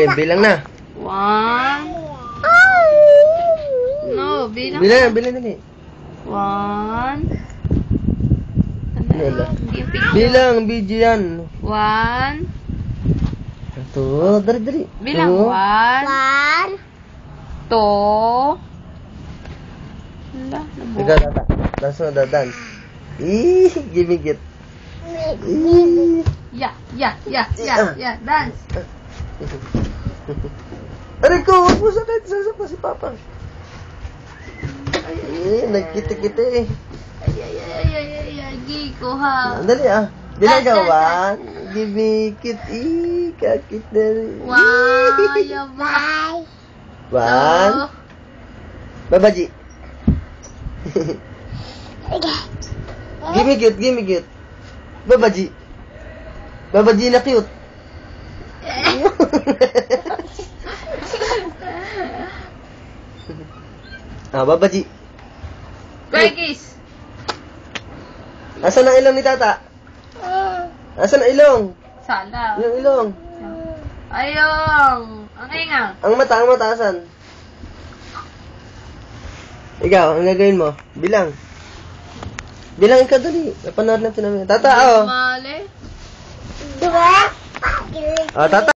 Sige, bilang na. 1. No, bilang. Bilang na. 1. Ano? Bilang, video yan. 1. Ito, dari. Bilang 1. 2. Hala, Ikaw, tata. Dance mo, dance. Gimigit. Yeah, dance. Aray ko, huwag mo sakit. Sasapa si Papa. Nagkita-kita eh. Ay, Giko ha. Dali bilang ka, 1. Gimikit. Kakit na rin. Wow, yabay. 1. Babaji. Gimikit. Babaji na cute. Babaji. Bergis. Asan ang ilong ni Tata? Asan ang ilong? Sala. Yung ilong. Ayong. Ang inga. Ang mata asan? Ikaw, ang gagawin mo? Bilang ikaw dali. Napanood natin namin. Tata, Mali. Tata.